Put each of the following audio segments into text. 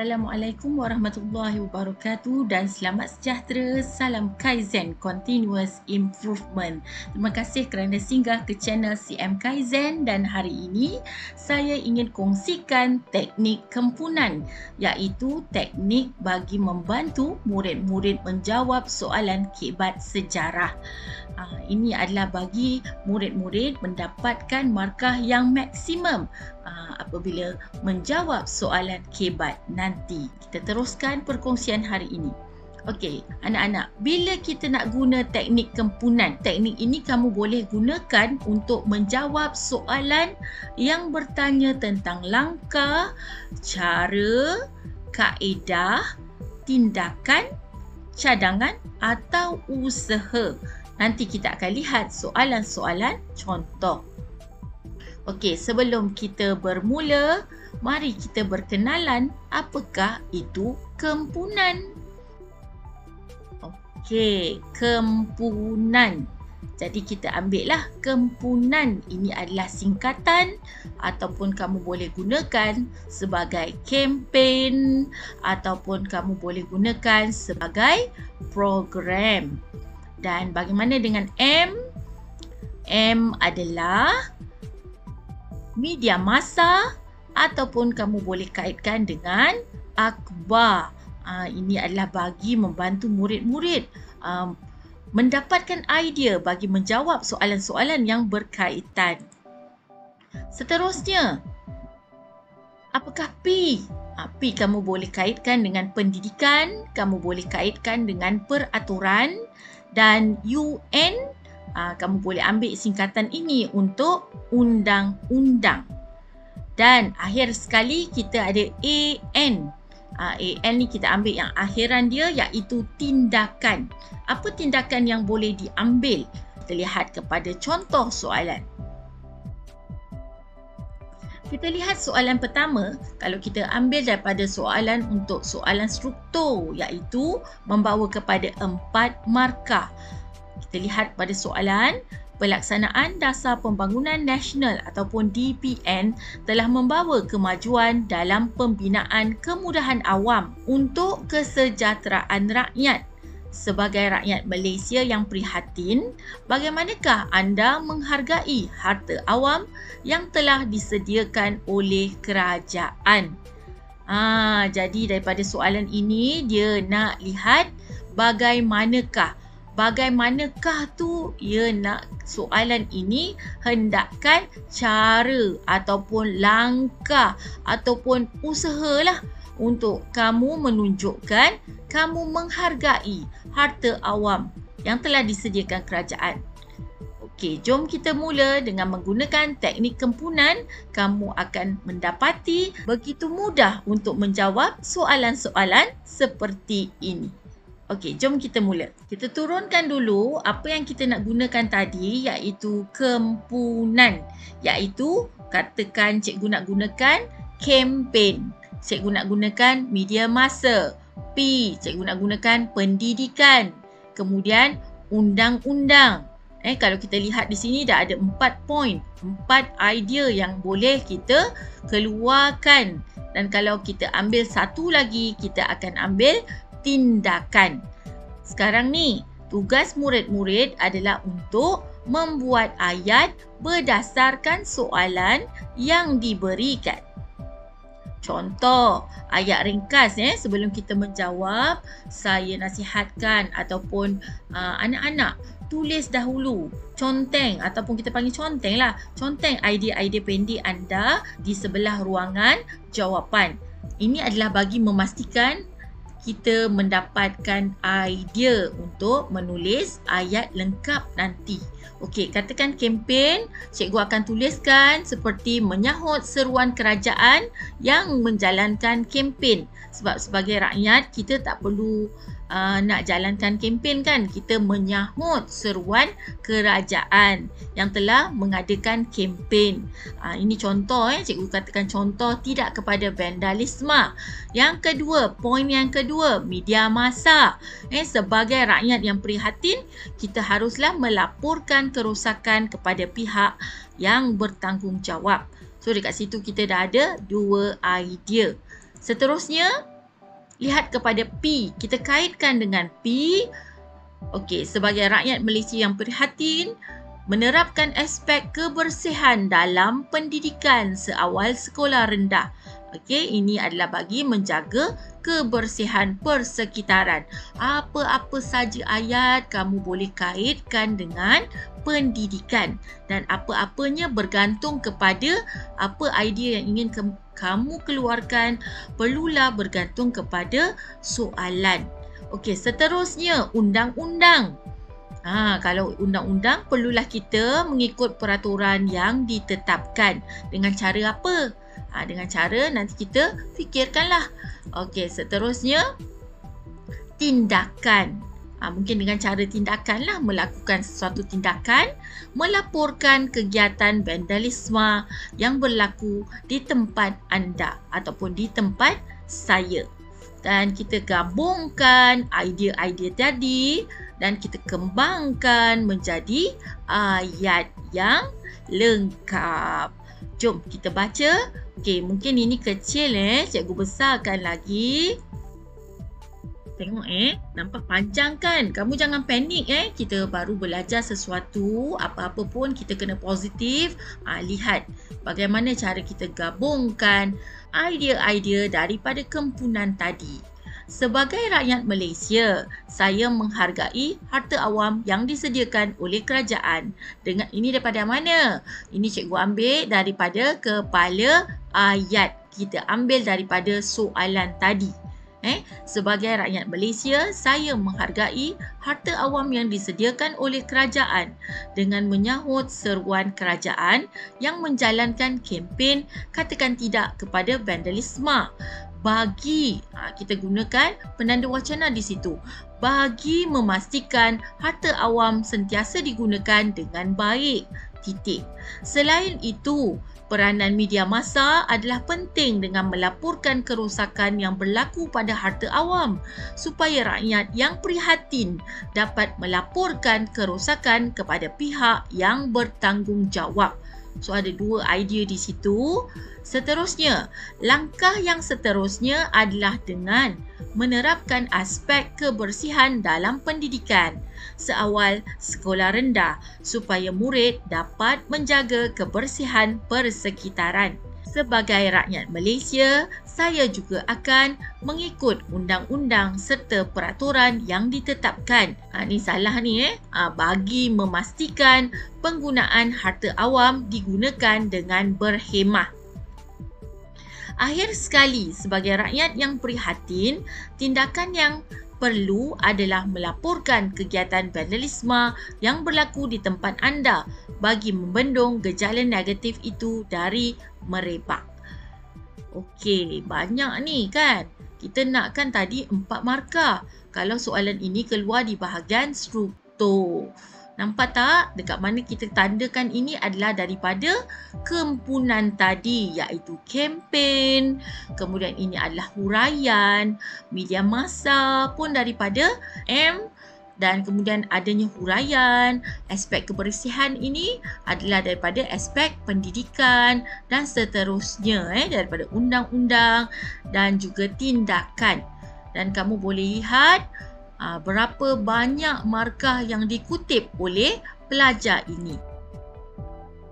Assalamualaikum warahmatullahi wabarakatuh dan selamat sejahtera. Salam Kaizen Continuous Improvement. Terima kasih kerana singgah ke channel CM Kaizen dan hari ini saya ingin kongsikan teknik kempunan, iaitu teknik bagi membantu murid-murid menjawab soalan kebat sejarah. Ini adalah bagi murid-murid mendapatkan markah yang maksimum apabila menjawab soalan kebat nanti. Kita teruskan perkongsian hari ini. Okey, anak-anak, bila kita nak guna teknik kempunan, teknik ini kamu boleh gunakan untuk menjawab soalan yang bertanya tentang langkah, cara, kaedah, tindakan, cadangan atau usaha. Nanti kita akan lihat soalan-soalan contoh. Okey, sebelum kita bermula, mari kita berkenalan apakah itu kempunan. Okey, kempunan. Jadi kita ambillah kempunan. Ini adalah singkatan ataupun kamu boleh gunakan sebagai kempen ataupun kamu boleh gunakan sebagai program. Dan bagaimana dengan M? M adalah media massa ataupun kamu boleh kaitkan dengan akhbar. Ini adalah bagi membantu murid-murid mendapatkan idea bagi menjawab soalan-soalan yang berkaitan. Seterusnya, apakah P? P kamu boleh kaitkan dengan pendidikan, kamu boleh kaitkan dengan peraturan, dan UN kamu boleh ambil singkatan ini untuk undang-undang. Dan akhir sekali kita ada AN. AN ni kita ambil yang akhiran dia, iaitu tindakan. Apa tindakan yang boleh diambil? Kita lihat kepada contoh soalan. Kita lihat soalan pertama, kalau kita ambil daripada soalan untuk soalan struktur, iaitu membawa kepada 4 markah. Kita lihat pada soalan, pelaksanaan Dasar Pembangunan Nasional ataupun DPN telah membawa kemajuan dalam pembinaan kemudahan awam untuk kesejahteraan rakyat. Sebagai rakyat Malaysia yang prihatin, bagaimanakah anda menghargai harta awam yang telah disediakan oleh kerajaan? Jadi daripada soalan ini, dia nak lihat bagaimanakah tu ia nak soalan ini hendakkan cara ataupun langkah ataupun usahalah untuk kamu menunjukkan kamu menghargai harta awam yang telah disediakan kerajaan. Okey, jom kita mula dengan menggunakan teknik kempunan. Kamu akan mendapati begitu mudah untuk menjawab soalan-soalan seperti ini. Okey, jom kita mula. Kita turunkan dulu apa yang kita nak gunakan tadi, iaitu kempunan. Iaitu, katakan cikgu nak gunakan kempen. Cikgu nak gunakan media massa. P, cikgu nak gunakan pendidikan. Kemudian, undang-undang. Kalau kita lihat di sini dah ada 4 poin. 4 idea yang boleh kita keluarkan. Dan kalau kita ambil satu lagi, kita akan ambil tindakan. Sekarang ni, tugas murid-murid adalah untuk membuat ayat berdasarkan soalan yang diberikan. Contoh, ayat ringkas sebelum kita menjawab, saya nasihatkan ataupun anak-anak tulis dahulu, conteng ataupun kita panggil conteng lah. Conteng idea-idea pendek anda di sebelah ruangan jawapan. Ini adalah bagi memastikan kita mendapatkan idea untuk menulis ayat lengkap nanti. Okey, katakan kempen, cikgu akan tuliskan seperti menyahut seruan kerajaan yang menjalankan kempen. Sebab sebagai rakyat, kita tak perlu nak jalankan kempen kan. Kita menyahut seruan kerajaan yang telah mengadakan kempen. Ini contoh cikgu katakan contoh tidak kepada vandalisme. Yang kedua, poin yang kedua, media massa. Sebagai rakyat yang prihatin, kita haruslah melaporkan kerosakan kepada pihak yang bertanggungjawab. So dekat situ kita dah ada 2 idea. Seterusnya, lihat kepada P. Kita kaitkan dengan P. Okey, sebagai rakyat Malaysia yang prihatin, menerapkan aspek kebersihan dalam pendidikan seawal sekolah rendah. Okey, ini adalah bagi menjaga kebersihan persekitaran. Apa-apa saja ayat kamu boleh kaitkan dengan pendidikan, dan apa-apanya bergantung kepada apa idea yang ingin kamu keluarkan, perlulah bergantung kepada soalan. Okey, seterusnya undang-undang. Kalau undang-undang perlulah kita mengikut peraturan yang ditetapkan. Dengan cara apa? Dengan cara nanti kita fikirkanlah. Okey, seterusnya tindakan. Mungkin dengan cara tindakan lah, melakukan sesuatu tindakan, melaporkan kegiatan vandalisme yang berlaku di tempat anda ataupun di tempat saya. Dan kita gabungkan idea-idea tadi dan kita kembangkan menjadi ayat yang lengkap. Jom kita baca. Okey, mungkin ini kecil cikgu besarkan lagi. Tengok nampak panjang kan? Kamu jangan panik Kita baru belajar sesuatu, apa-apa pun kita kena positif. Lihat bagaimana cara kita gabungkan idea-idea daripada kempunan tadi. Sebagai rakyat Malaysia, saya menghargai harta awam yang disediakan oleh kerajaan. Dengan ini daripada mana? Ini cikgu ambil daripada kepala ayat. Kita ambil daripada soalan tadi. Sebagai rakyat Malaysia, saya menghargai harta awam yang disediakan oleh kerajaan dengan menyahut seruan kerajaan yang menjalankan kempen katakan tidak kepada vandalisme. Bagi, kita gunakan penanda wacana di situ. Bagi memastikan harta awam sentiasa digunakan dengan baik. Titik. Selain itu, peranan media massa adalah penting dengan melaporkan kerosakan yang berlaku pada harta awam supaya rakyat yang prihatin dapat melaporkan kerosakan kepada pihak yang bertanggungjawab. So ada dua idea di situ. Seterusnya, langkah yang seterusnya adalah dengan menerapkan aspek kebersihan dalam pendidikan seawal sekolah rendah supaya murid dapat menjaga kebersihan persekitaran. Sebagai rakyat Malaysia, saya juga akan mengikut undang-undang serta peraturan yang ditetapkan. Ni salah ni bagi memastikan penggunaan harta awam digunakan dengan berhemah. Akhir sekali, sebagai rakyat yang prihatin, tindakan yang perlu adalah melaporkan kegiatan vandalisme yang berlaku di tempat anda bagi membendung gejala negatif itu dari merebak. Okey, banyak ni kan. Kita nakkan tadi 4 markah. Kalau soalan ini keluar di bahagian struktur. Nampak tak? Dekat mana kita tandakan ini adalah daripada kempunan tadi, iaitu kempen. Kemudian ini adalah huraian. Media massa pun daripada M. Dan kemudian adanya huraian. Aspek kebersihan ini adalah daripada aspek pendidikan dan seterusnya daripada undang-undang dan juga tindakan. Dan kamu boleh lihat berapa banyak markah yang dikutip oleh pelajar ini.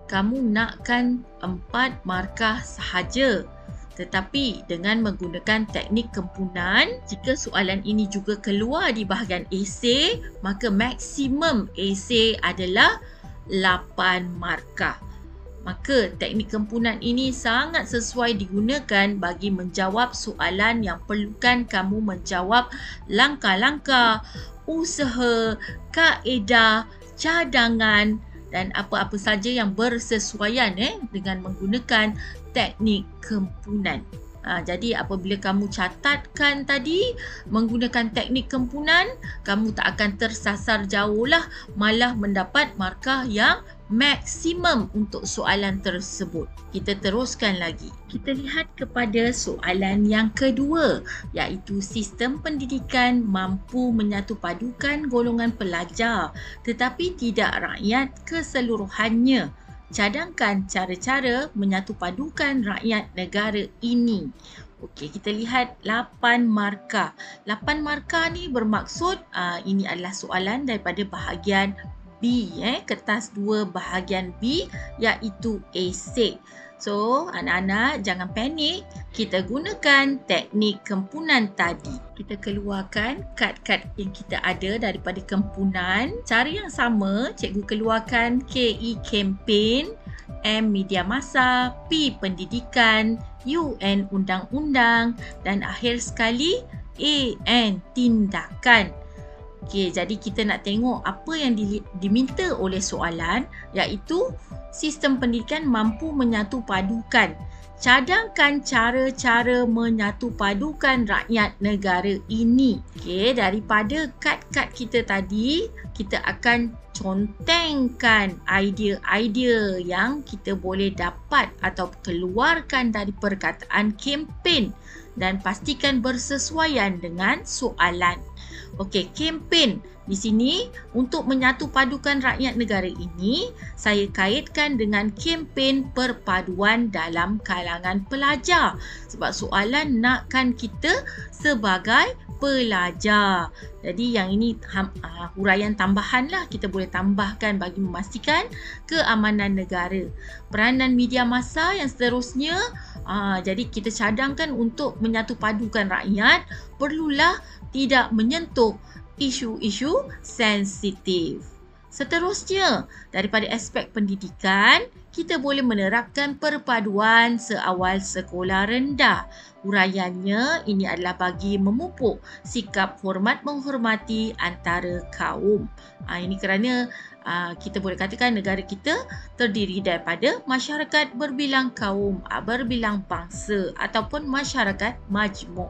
Kamu nakkan 4 markah sahaja. Tetapi dengan menggunakan teknik kempunan, jika soalan ini juga keluar di bahagian esei, maka maksimum esei adalah 8 markah. Maka teknik kempunan ini sangat sesuai digunakan bagi menjawab soalan yang perlukan kamu menjawab langkah-langkah, usaha, kaedah, cadangan dan apa-apa saja yang bersesuaian dengan menggunakan teknik kempunan. Jadi apabila kamu catatkan tadi menggunakan teknik kempunan, kamu tak akan tersasar jauh lah, malah mendapat markah yang maksimum untuk soalan tersebut. Kita teruskan lagi. Kita lihat kepada soalan yang kedua, iaitu sistem pendidikan mampu menyatupadukan golongan pelajar tetapi tidak rakyat keseluruhannya. Cadangkan cara-cara menyatupadukan rakyat negara ini. Okey, kita lihat 8 markah. 8 markah ni bermaksud ini adalah soalan daripada bahagian B, kertas 2 bahagian B iaitu esei. So, anak-anak jangan panik. Kita gunakan teknik kempunan tadi. Kita keluarkan kad-kad yang kita ada daripada kempunan. Cara yang sama, cikgu keluarkan KE kempen, M media massa, P pendidikan, UN undang-undang dan akhir sekali AN tindakan. Okey, jadi kita nak tengok apa yang diminta oleh soalan iaitu sistem pendidikan mampu menyatu padukan. Cadangkan cara-cara menyatu padukan rakyat negara ini. Okey, daripada kad-kad kita tadi, kita akan contengkan idea-idea yang kita boleh dapat atau keluarkan dari perkataan kempen dan pastikan bersesuaian dengan soalan. Okey, kempen di sini untuk menyatu padukan rakyat negara ini, saya kaitkan dengan kempen perpaduan dalam kalangan pelajar. Sebab soalan nakkan kita sebagai pelajar. Jadi yang ini huraian tambahan lah, kita boleh tambahkan bagi memastikan keamanan negara. Peranan media massa yang seterusnya, jadi kita cadangkan untuk menyatu padukan rakyat perlulah tidak menyentuh isu-isu sensitif. Seterusnya, daripada aspek pendidikan, kita boleh menerapkan perpaduan seawal sekolah rendah. Huraiannya ini adalah bagi memupuk sikap hormat menghormati antara kaum. Ini kerana kita boleh katakan negara kita terdiri daripada masyarakat berbilang kaum, berbilang bangsa ataupun masyarakat majmuk.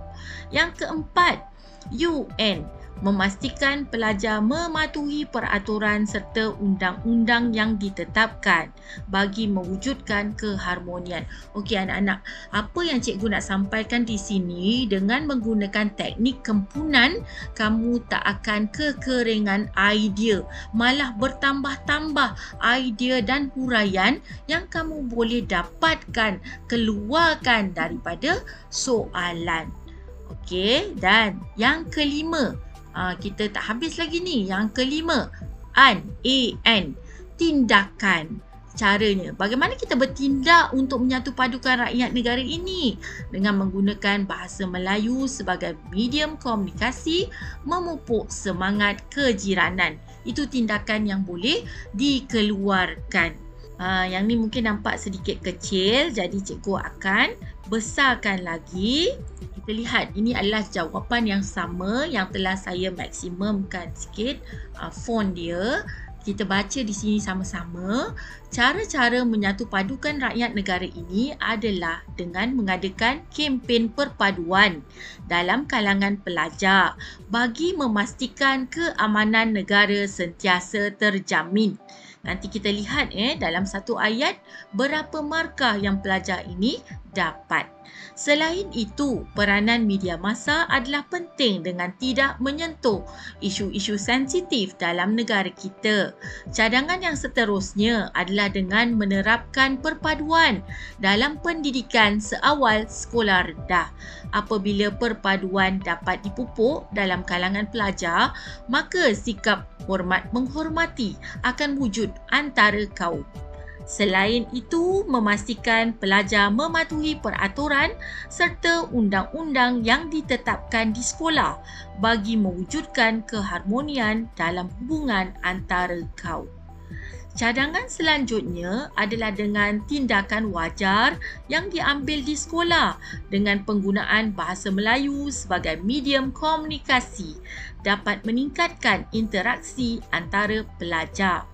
Yang keempat, UN memastikan pelajar mematuhi peraturan serta undang-undang yang ditetapkan bagi mewujudkan keharmonian. Okey anak-anak, apa yang cikgu nak sampaikan di sini, dengan menggunakan teknik kempunan, kamu tak akan kekeringan idea, malah bertambah-tambah idea dan huraian yang kamu boleh dapatkan, keluarkan daripada soalan. Okey, dan yang kelima, kita tak habis lagi ni. Yang kelima, AN, tindakan. Caranya, bagaimana kita bertindak untuk menyatu padukan rakyat negara ini? Dengan menggunakan bahasa Melayu sebagai medium komunikasi, memupuk semangat kejiranan. Itu tindakan yang boleh dikeluarkan. Yang ni mungkin nampak sedikit kecil, jadi cikgu akan besarkan lagi. Kita lihat, ini adalah jawapan yang sama yang telah saya maksimumkan sikit font dia. Kita baca di sini sama-sama. Cara-cara menyatu padukan rakyat negara ini adalah dengan mengadakan kempen perpaduan dalam kalangan pelajar bagi memastikan keamanan negara sentiasa terjamin. Nanti kita lihat dalam satu ayat berapa markah yang pelajar ini dapat. Selain itu, peranan media massa adalah penting dengan tidak menyentuh isu-isu sensitif dalam negara kita. Cadangan yang seterusnya adalah dengan menerapkan perpaduan dalam pendidikan seawal sekolah rendah. Apabila perpaduan dapat dipupuk dalam kalangan pelajar, maka sikap hormat menghormati akan wujud antara kaum. Selain itu, memastikan pelajar mematuhi peraturan serta undang-undang yang ditetapkan di sekolah bagi mewujudkan keharmonian dalam hubungan antara kaum. Cadangan selanjutnya adalah dengan tindakan wajar yang diambil di sekolah dengan penggunaan bahasa Melayu sebagai medium komunikasi dapat meningkatkan interaksi antara pelajar.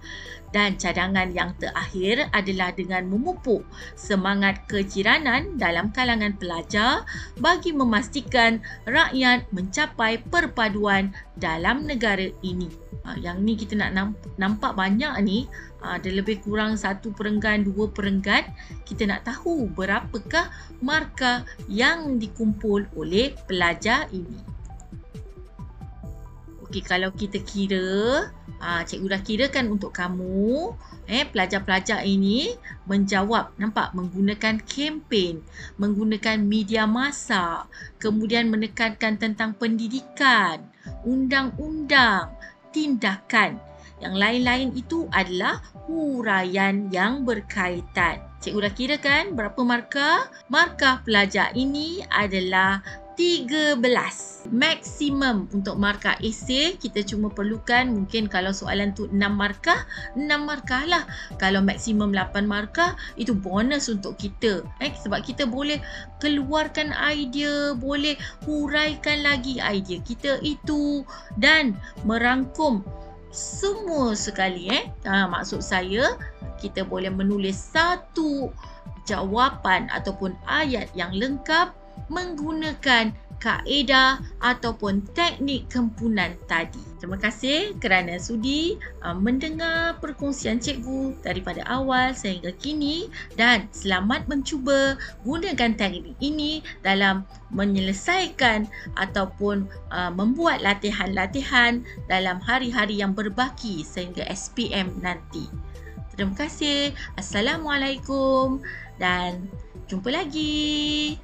Dan cadangan yang terakhir adalah dengan memupuk semangat kejiranan dalam kalangan pelajar bagi memastikan rakyat mencapai perpaduan dalam negara ini. Yang ni kita nak nampak banyak ni, ada lebih kurang 1 perenggan, 2 perenggan. Kita nak tahu berapakah markah yang dikumpul oleh pelajar ini. Okey, kalau kita kira, cikgu dah kirakan untuk kamu. Pelajar-pelajar ini menjawab, nampak, menggunakan kempen, menggunakan media massa, kemudian menekankan tentang pendidikan, undang-undang, tindakan. Yang lain-lain itu adalah huraian yang berkaitan. Cikgu dah kira kan berapa markah? Markah pelajar ini adalah 13. Maksimum untuk markah esei kita cuma perlukan, mungkin kalau soalan tu 6 markah, 6 markah lah. Kalau maksimum 8 markah, itu bonus untuk kita. Sebab kita boleh keluarkan idea, boleh huraikan lagi idea kita itu dan merangkum semua sekali. Maksud saya, kita boleh menulis satu jawapan ataupun ayat yang lengkap menggunakan kaedah ataupun teknik kempunan tadi. Terima kasih kerana sudi mendengar perkongsian cikgu daripada awal sehingga kini dan selamat mencuba gunakan teknik ini dalam menyelesaikan ataupun membuat latihan-latihan dalam hari-hari yang berbaki sehingga SPM nanti. Terima kasih. Assalamualaikum dan jumpa lagi.